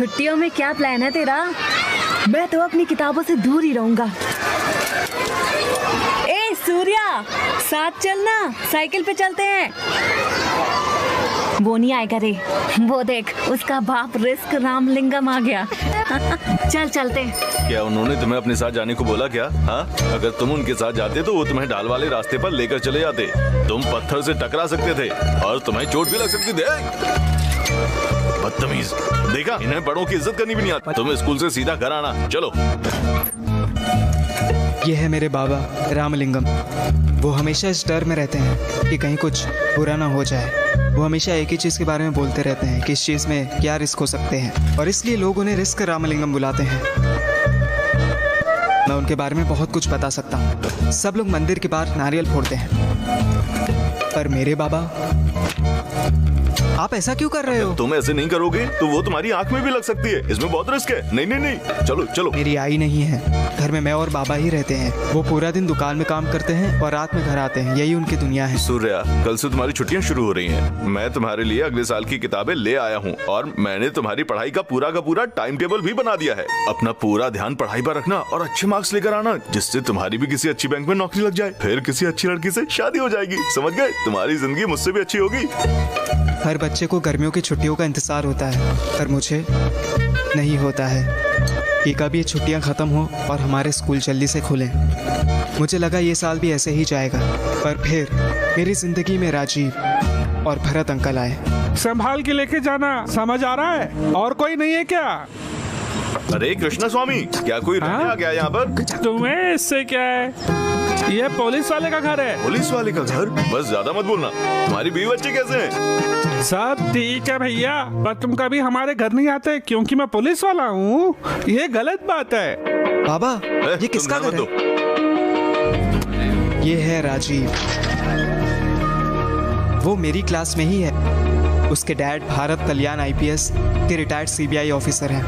छुट्टियों में क्या प्लान है तेरा? मैं तो अपनी किताबों से दूर ही रहूंगा। ए सूर्या, साथ चलना, साइकिल पे चलते हैं। वो नहीं आएगा रे, वो देख उसका बाप रिस्क रामलिंगम आ गया। चल चलते। क्या उन्होंने तुम्हें अपने साथ जाने को बोला क्या? हाँ, अगर तुम उनके साथ जाते तो वो तुम्हें ढाल वाले रास्ते पर लेकर चले जाते। तुम पत्थर से टकरा सकते थे और तुम्हें चोट भी लग सकती थी। बदतमीज, देखा, इन्हें बड़ों की इज्जत करनी भी नहीं आती। तुम स्कूल से सीधा घर आना, चलो। ये है मेरे बाबा रामलिंगम। वो हमेशा इस डर में रहते हैं कि कहीं कुछ बुरा ना हो जाए। वो हमेशा एक ही चीज़ के बारे में बोलते रहते हैं कि इस चीज़ में क्या रिस्क हो सकते हैं, और इसलिए लोग उन्हें रिस्क रामलिंगम बुलाते हैं। मैं उनके बारे में बहुत कुछ बता सकता हूँ। सब लोग मंदिर के बाहर नारियल फोड़ते हैं, पर मेरे बाबा, आप ऐसा क्यों कर रहे हो? तुम ऐसे नहीं करोगे तो वो तुम्हारी आंख में भी लग सकती है। इसमें बहुत रिस्क है। नहीं नहीं नहीं, चलो चलो। मेरी आई नहीं है, घर में मैं और बाबा ही रहते हैं। वो पूरा दिन दुकान में काम करते हैं और रात में घर आते हैं। यही उनकी दुनिया है। सूर्या, कल से तुम्हारी छुट्टियां शुरू हो रही हैं। मैं तुम्हारे लिए अगले साल की किताबें ले आया हूँ और मैंने तुम्हारी पढ़ाई का पूरा टाइम टेबल भी बना दिया है। अपना पूरा ध्यान पढ़ाई पर रखना और अच्छे मार्क्स लेकर आना, जिससे तुम्हारी भी किसी अच्छी बैंक में नौकरी लग जाए। फिर किसी अच्छी लड़की से शादी हो जाएगी। समझ गए? तुम्हारी जिंदगी मुझसे भी अच्छी होगी। हर बच्चे को गर्मियों की छुट्टियों का इंतजार होता है, पर मुझे नहीं होता है कि कब ये छुट्टियां खत्म हो और हमारे स्कूल जल्दी से खुलें। मुझे लगा ये साल भी ऐसे ही जाएगा, पर फिर मेरी जिंदगी में राजीव और भरत अंकल आए। संभाल के लेके जाना, समझ आ रहा है? और कोई नहीं है क्या? अरे कृष्णा स्वामी, क्या कोई रहने आ गया यहाँ पर? तुम्हें इससे क्या है? ये पुलिस वाले का घर है। पुलिस वाले का घर? बस ज्यादा मत बोलना। तुम्हारी बीवी बच्चे कैसे हैं? सब ठीक है भैया, पर तुम कभी हमारे घर नहीं आते क्योंकि मैं पुलिस वाला हूँ। ये गलत बात है। बाबा, ये किसका घर है? ये है राजीव। वो मेरी क्लास में ही है। उसके डैड भारत कल्याण IPS के रिटायर्ड CBI ऑफिसर हैं।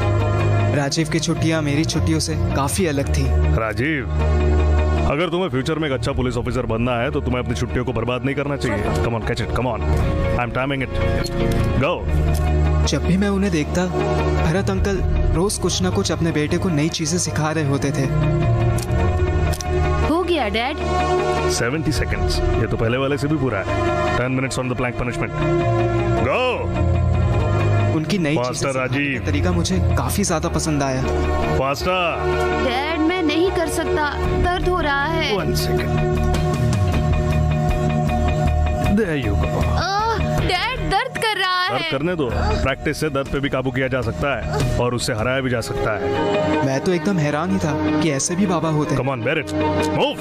राजीव की छुट्टियां मेरी छुट्टियों से काफी अलग थी। राजीव, अगर तुम्हें फ्यूचर में एक अच्छा पुलिस ऑफिसर बनना है तो तुम्हें अपनी छुट्टियों को बर्बाद नहीं करना चाहिए। Come on, catch it, come on, I am timing it, go. जब भी मैं उन्हें देखता, भरत अंकल रोज कुछ ना कुछ अपने बेटे को नई चीजें सिखा रहे होते थे। हो गया डैड? 70 सेकेंड्स, ये तो पहले वाले से भी पूरा है। 10 minutes on the plank punishment, go. उनकी नई फास्टर राजीव, तरीका मुझे काफी ज्यादा पसंद आया। फास्टर। डैड, मैं नहीं कर सकता, दर्द हो रहा है। 1 second, there you go. Dad, दर्द कर रहा है। दर्द करने दो, प्रैक्टिस से दर्द पे भी काबू किया जा सकता है और उससे हराया भी जा सकता है। मैं तो एकदम हैरान ही था कि ऐसे भी बाबा होते हैं। Come on, bear it, move.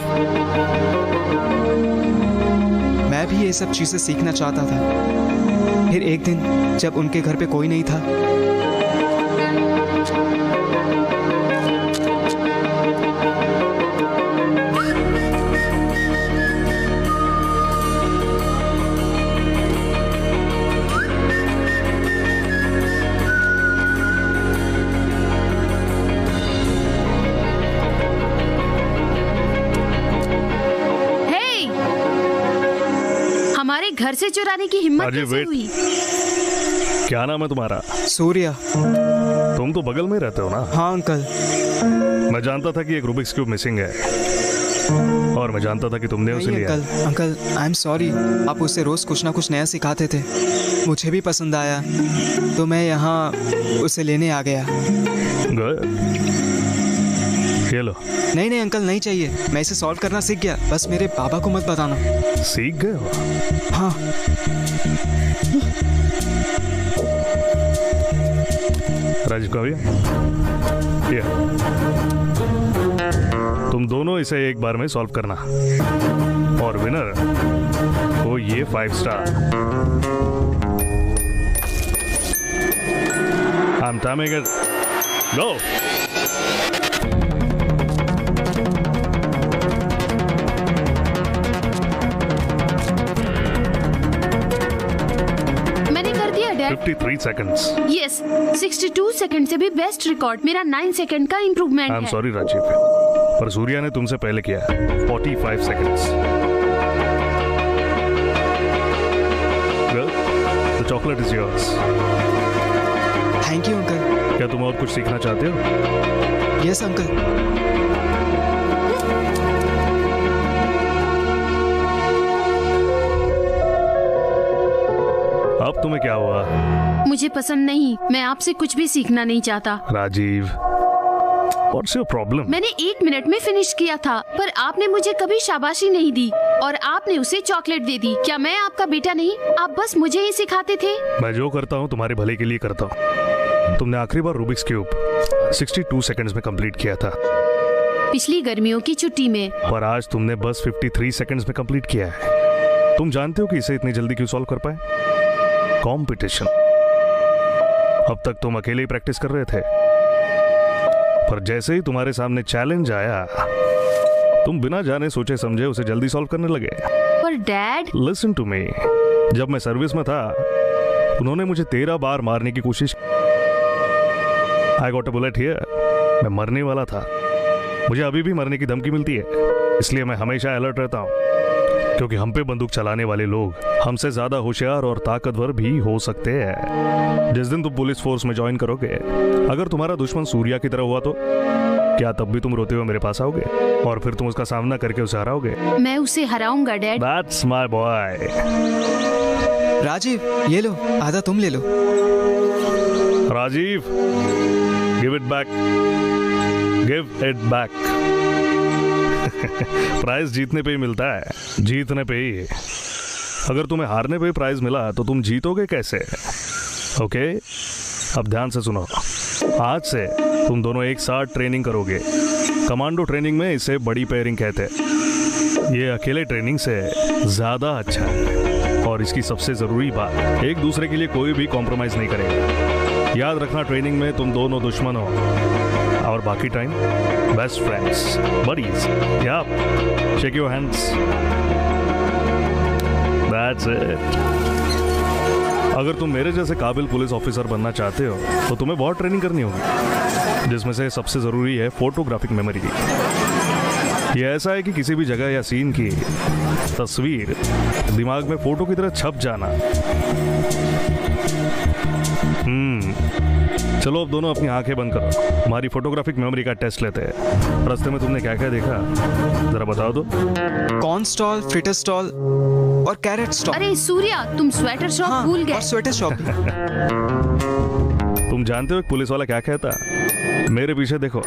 मैं भी ये सब चीजें सीखना चाहता था। फिर एक दिन जब उनके घर पे कोई नहीं था, घर से चुराने की हिम्मत कैसे हुई? क्या नाम है तुम्हारा? सूर्या। तुम तो बगल में रहते हो ना? हाँ अंकल। मैं जानता था कि एक रूबिक्स क्यूब मिसिंग है और मैं जानता था कि तुमने उसे लिया। Uncle, I am sorry. आप उससे रोज कुछ ना कुछ नया सिखाते थे, मुझे भी पसंद आया, तो मैं यहाँ उसे लेने आ गया। ये लो। नहीं नहीं अंकल, नहीं चाहिए। मैं इसे सॉल्व करना सीख गया, बस मेरे पापा को मत बताना। सीख गए हो? हाँ। राजीव का भैया, तुम दोनों इसे एक बार में सॉल्व करना और विनर वो ये 5 star. I am timing it, go. मैंने कर दिया डैड। 53 सेकंड्स। यस, 62 सेकंड से भी बेस्ट रिकॉर्ड। मेरा 9 सेकंड का इम्प्रूवमेंट है। आई एम सॉरी राजीव, पर सूर्या ने तुमसे पहले किया। 45 seconds. Well, the chocolate is yours. Thank you uncle. क्या तुम और कुछ सीखना चाहते हो? Yes uncle. अब तुम्हें क्या हुआ? मुझे पसंद नहीं, मैं आपसे कुछ भी सीखना नहीं चाहता। Rajiv, what's your problem? मैंने 1 मिनट में फिनिश किया था, पर आपने मुझे कभी शाबाशी नहीं दी और आपने उसे चॉकलेट दे दी। क्या मैं आपका बेटा नहीं? आप बस मुझे ही सिखाते थे। मैं जो करता हूँ तुम्हारे भले के लिए करता हूँ। तुमने आखिरी बार रूबिक्स क्यूब 62 सेकंड्स में कंप्लीट किया था पिछली गर्मियों की छुट्टी में। पर आज तुमने बस 53 सेकंड्स में कंप्लीट किया है। तुम जानते हो कि इसे इतनी जल्दी क्यों सॉल्व कर पाए? कंपटीशन। अब तक तुम अकेले ही प्रैक्टिस कर रहे थे, पर जैसे ही तुम्हारे सामने चैलेंज आया तुम बिना जाने सोचे समझे उसे जल्दी सॉल्व करने लगे। पर डैड, लिसन टू मी, जब मैं सर्विस में था उन्होंने मुझे 13 बार मारने की कोशिश। I got a bullet here. मैं मरने वाला था। मुझे अभी भी मरने की धमकी मिलती है, इसलिए मैं हमेशा अलर्ट रहता हूँ, क्योंकि हम पे बंदूक चलाने वाले लोग हमसे ज्यादा होशियार और ताकतवर भी हो सकते हैं। जिस दिन तुम पुलिस फोर्स में ज्वाइन करोगे, अगर तुम्हारा दुश्मन सूर्या की तरह हुआ तो क्या तब भी तुम रोते हुए मेरे पास आओगे और फिर तुम उसका सामना करके उसे हराओगे? मैं उसे हराऊंगा dad. That's my boy. Rajiv, ये लो, आधा तुम ले लो। Rajiv, give it back. Give it back. Prize जीतने पे ही मिलता है, जीतने पे ही। अगर तुम्हें हारने पे प्राइज मिला तो तुम जीतोगे कैसे? ओके, अब ध्यान से सुनो। आज से तुम दोनों एक साथ ट्रेनिंग करोगे। कमांडो ट्रेनिंग में इसे बड़ी पेयरिंग कहते हैं। ये अकेले ट्रेनिंग से ज्यादा अच्छा है और इसकी सबसे जरूरी बात, एक दूसरे के लिए कोई भी कॉम्प्रोमाइज नहीं करेगा। याद रखना, ट्रेनिंग में तुम दोनों दुश्मन हो और बाकी टाइम बेस्ट फ्रेंड्स, बडीज। या shake your hands. That's it. अगर तुम मेरे जैसे काबिल पुलिस ऑफिसर बनना चाहते हो तो तुम्हें बहुत ट्रेनिंग करनी होगी, जिसमें से सबसे जरूरी है फोटोग्राफिक मेमोरी। ये ऐसा है कि किसी भी जगह या सीन की तस्वीर दिमाग में फोटो की तरह छप जाना। चलो अब दोनों अपनी आंखें बंद करो, हमारी फोटोग्राफिक मेमोरी का टेस्ट लेते हैं। रास्ते में तुमने क्या क्या देखा जरा बताओ तो। कॉर्न स्टॉल, फ्रिटर स्टॉल और कैरेट स्टॉल। अरे सूर्या, तुम स्वेटर शॉप भूल गए। और स्वेटर शॉप भी। तुम जानते हो एक पुलिस वाला क्या कहता? मेरे पीछे देखो।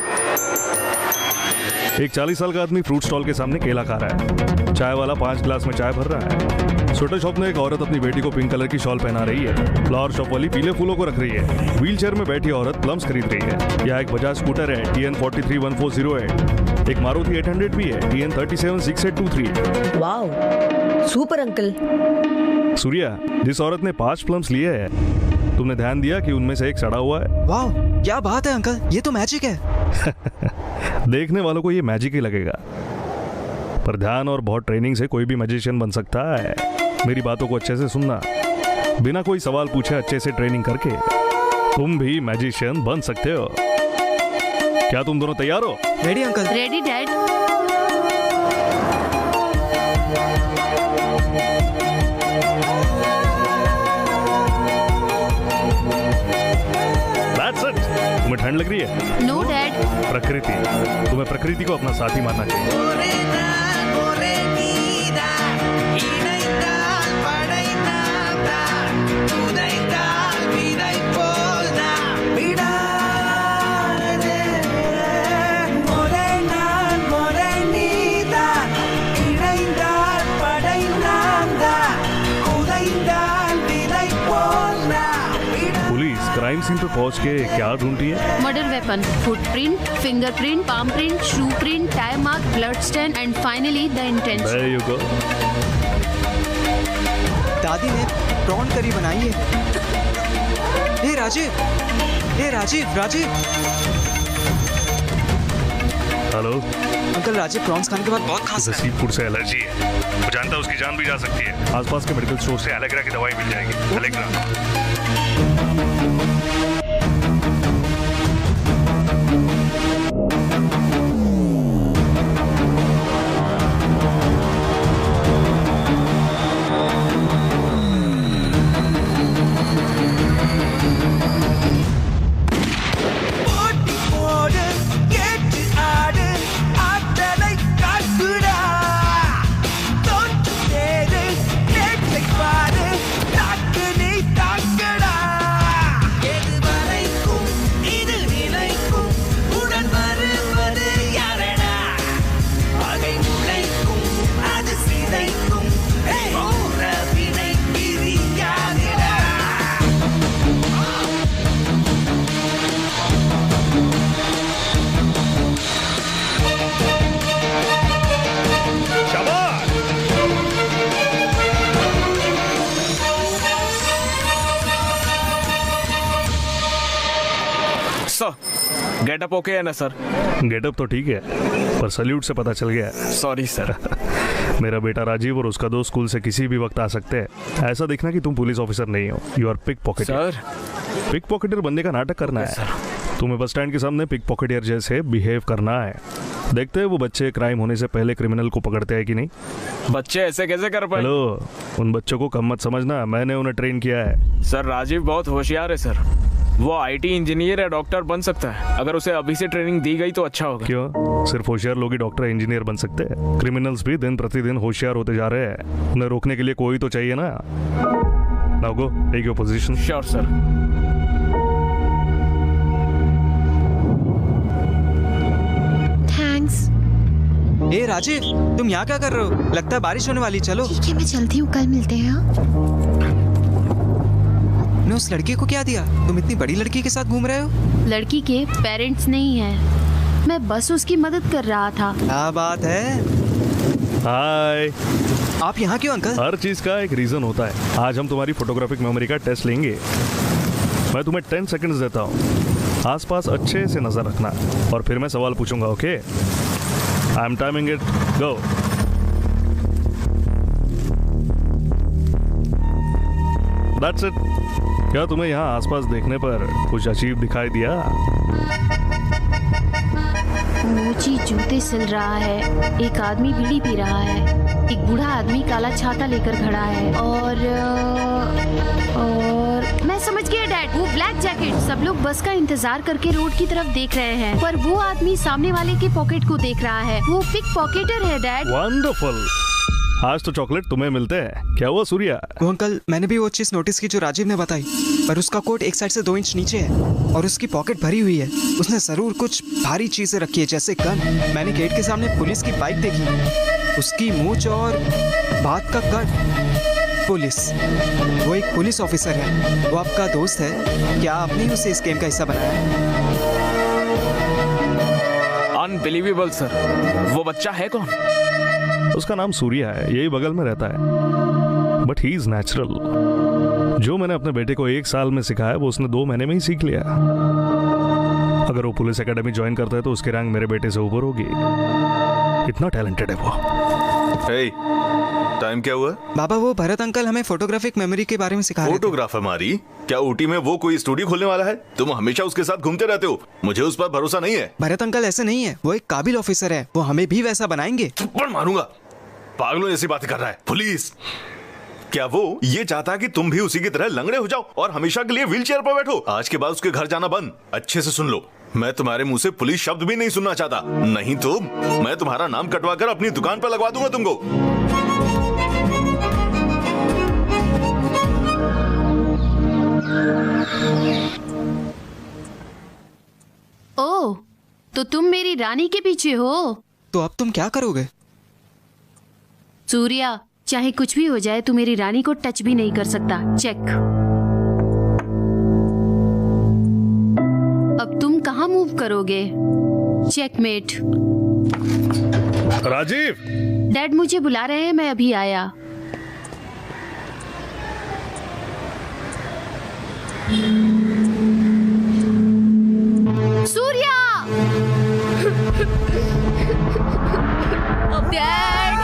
एक 40 साल का आदमी फ्रूट स्टॉल के सामने केला खा रहा है। चाय वाला 5 गिलास में चाय भर रहा है। स्वेटर शॉप में एक औरत अपनी बेटी को पिंक कलर की शॉल पहना रही है। फ्लावर शॉप वाली पीले फूलों को रख रही है। व्हील चेयर में बैठी औरत प्लम्स खरीद रही है। यहाँ एक बजाज स्कूटर है TN 431408। एक मारुति 800 भी है TN 376823। Wow, super uncle. Surya, जिस औरत ने 5 प्लम्स लिए हैं, तुमने ध्यान दिया कि उनमें से एक सड़ा हुआ है? वाह, क्या बात है अंकल, ये तो मैजिक है। देखने वालों को ये मैजिक ही लगेगा, पर ध्यान और बहुत ट्रेनिंग से कोई भी मैजिशियन बन सकता है। मेरी बातों को अच्छे से सुनना। बिना कोई सवाल पूछे अच्छे से ट्रेनिंग करके तुम भी मैजिशियन बन सकते हो। क्या तुम दोनों तैयार हो? Ready uncle. Ready dad. That's it. तुम्हें ठंड लग रही है? No dad. प्रकृति, तुम्हें प्रकृति को अपना साथी मानना चाहिए। क्राइम सीन पे पहुंच के क्या ढूंढती है? Murder weapon, footprint, fingerprint, palm print, shoe print, tyre mark, blood stain and finally the intention. There you go. दादी ने प्रॉन करी बनाई है। Hey Rajiv, hey Rajiv, Rajiv. Hello uncle, Rajiv prawns खाने के बाद बहुत खांस उसे रहा है। सी फूड से एलर्जी है। वो जानता है उसकी जान भी जा सकती है। आसपास के मेडिकल स्टोर से एलेग्रा की दवाई मिल जाएगी। एलेग्रा। सर गेटअप ओके है ना सर? गेटअप तो ठीक है, पर सल्यूट से पता चल गया। Sorry sir. मेरा बेटा राजीव और उसका दोस्त स्कूल से किसी भी वक्त आ सकते हैं। ऐसा देखना कि तुम पुलिस ऑफिसर नहीं हो, you are pick pocketer. Sir pick pocketer बनने का नाटक करना है। तुम्हें बस स्टैंड के सामने पिक पॉकेटर जैसे बिहेव करना है। देखते हैं वो बच्चे क्राइम होने से पहले क्रिमिनल को पकड़ते हैं कि नहीं। बच्चे ऐसे कैसे कर पाए? हेलो, उन बच्चों को कम मत समझना, मैंने उन्हें ट्रेन किया है। सर राजीव बहुत होशियार है सर, वो आईटी इंजीनियर या डॉक्टर बन सकता है। अगर उसे अभी से ट्रेनिंग दी गई तो अच्छा होगा। क्यों? सिर्फ होशियार लोग ही डॉक्टर इंजीनियर बन सकते हैं? क्रिमिनल्स भी दिन प्रतिदिन होशियार होते जा रहे हैं, उन्हें रोकने के लिए कोई तो चाहिए ना। Now go take your position. Sure sir. Thanks. ए राजीव, तुम यहाँ क्या कर रहे हो? लगता है बारिश होने वाली। चलो। ठीक है, मैं चलती हूँ, कल मिलते हैं। ने उस लड़के को क्या दिया? तुम इतनी बड़ी लड़की के साथ घूम रहे हो? लड़की के पेरेंट्स नहीं हैं, मैं बस उसकी मदद कर रहा था। क्या बात है? हाय। आप यहाँ क्यों अंकल? हर चीज का एक रीजन होता है। आज हम तुम्हारी फोटोग्राफिक मेमोरी का टेस्ट लेंगे। मैं तुम्हें 10 सेकंड्स देता हूँ, आसपास अच्छे से नजर रखना और फिर मैं सवाल पूछूंगा। Okay, I am timing it, go. That's it. क्या तुम्हें यहाँ आसपास देखने पर कुछ अजीब दिखाई दिया? ऊंची जूते सिल रहा है, एक आदमी बीड़ी पी रहा है, एक बूढ़ा आदमी काला छाता लेकर खड़ा है और मैं समझ गया डैड, वो ब्लैक जैकेट। सब लोग बस का इंतजार करके रोड की तरफ देख रहे हैं, पर वो आदमी सामने वाले के पॉकेट को देख रहा है। वो पिक पॉकेटर है डैड। वंडरफुल। आज तो चॉकलेट तुम्हें मिलते हैं। क्या हुआ सूर्या? वो अंकल, मैंने भी वो चीज नोटिस की जो राजीव ने बताई, पर उसका कोट एक साइड से 2 इंच नीचे है और उसकी पॉकेट भरी हुई है। उसने जरूर कुछ भारी चीजें रखी है, जैसे गन। मैंने गेट के सामने पुलिस की बाइक देखी, उसकी मूंछ और बात का कट। पुलिस, वो एक पुलिस ऑफिसर है। वो आपका दोस्त है? क्या आपने ही उसे इस गेम का हिस्सा बनाया? Unbelievable sir. वो बच्चा है कौन? उसका नाम सूर्या है, यही बगल में रहता है, बट ही इज नेचुरल। जो मैंने अपने बेटे को 1 साल में सिखाया वो उसने 2 महीने में ही सीख लिया। अगर वो पुलिस एकेडमी ज्वाइन करता है तो उसकी रैंक मेरे बेटे से ऊपर होगी। इतना टैलेंटेड है वो। हे, टाइम क्या हुआ? बाबा, वो भरत अंकल हमें फोटोग्राफिक मेमोरी के बारे में सिखा रहे थे। फोटोग्राफर मारी? क्या ऊटी में वो कोई स्टूडियो खोलने वाला है? तुम हमेशा उसके साथ घूमते रहते हो, मुझे उस पर भरोसा नहीं है। भरत अंकल ऐसे नहीं है, वो एक काबिल ऑफिसर है, वो हमें भी वैसा बनाएंगे। थप्पड़ मारूंगा। पागलों जैसी बातें कर रहा है। पुलिस, क्या वो ये चाहता है कि तुम भी उसी की तरह लंगड़े हो जाओ और हमेशा के लिए व्हीलचेयर पर बैठो? आज के बाद उसके घर जाना बंद। अच्छे से सुन लो, मैं तुम्हारे मुंह से पुलिस शब्द भी नहीं सुनना चाहता, नहीं तो मैं तुम्हारा नाम कटवा कर अपनी दुकान पर लगवा दूंगा तुमको। ओह, तो तुम मेरी रानी के पीछे हो? तो अब तुम क्या करोगे? सूर्या, चाहे कुछ भी हो जाए, तू मेरी रानी को टच भी नहीं कर सकता। चेक। अब तुम कहाँ मूव करोगे? चेकमेट। राजीव, डैड मुझे बुला रहे हैं, मैं अभी आया। सूर्या! डैड!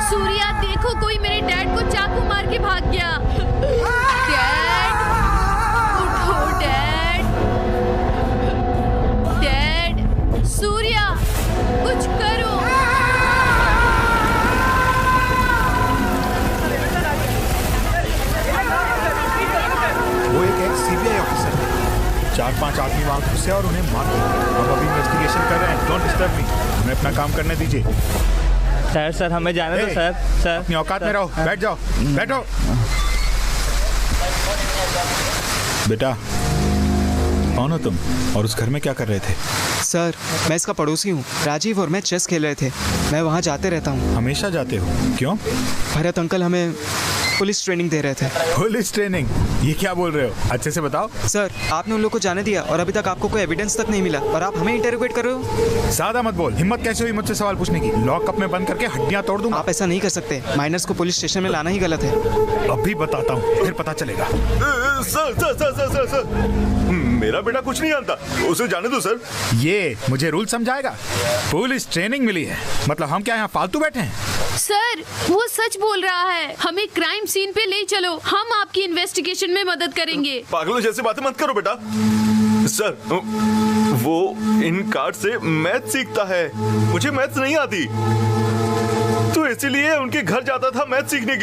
सूर्या देखो, कोई मेरे डैड को चाकू मार के भाग गया। डैड! उठो डैड! डैड! सूर्या! कुछ करो! वो एक सीबीआई ऑफिसर है। 4-5 आदमी वहाँ घुसे और उन्हें मार दिया। हम अभी इन्वेस्टिगेशन कर रहे हैं, डोंट डिस्टर्ब मी। हमें अपना काम करने दीजिए। सर हमें जाने दो सर। सर अपनी औकात में रहो, बैठ जाओ, बैठो। बेटा, कौन हो तुम और उस घर में क्या कर रहे थे? सर, मैं इसका पड़ोसी हूँ। राजीव और मैं चेस खेल रहे थे, मैं वहाँ जाते रहता हूँ। हमेशा जाते हो? क्यों? भरत अंकल हमें पुलिस ट्रेनिंग दे रहे थे। Police training? ये क्या बोल रहे हो? अच्छे से बताओ। सर, आपने उन लोग को जाने दिया और अभी तक आपको कोई एविडेंस तक नहीं मिला और आप हमें इंटरोगेट कर रहे हो। ज्यादा मत बोल। हिम्मत कैसे हुई मुझसे सवाल पूछने की? लॉकअप में बंद करके हड्डियां तोड़ दूंगा। आप ऐसा नहीं कर सकते, माइनर्स को पुलिस स्टेशन में लाना ही गलत है। अभी बताता हूँ, फिर पता चलेगा। सर, मेरा बेटा कुछ नहीं जानता, उसे जाने दो सर। ये मुझे रूल समझाएगा? पुलिस ट्रेनिंग मिली है, मतलब हम क्या यहाँ फालतू बैठे हैं? सर वो सच बोल रहा है, हमें क्राइम सीन पे ले चलो, हम आपकी इन्वेस्टिगेशन में मदद करेंगे। पागलों जैसे बातें मत करो बेटा। सर वो इन कार्ड से मैथ सीखता है, मुझे मैथ नहीं आती, तो इसीलिए उनके घर जाता था मैथ सीखने के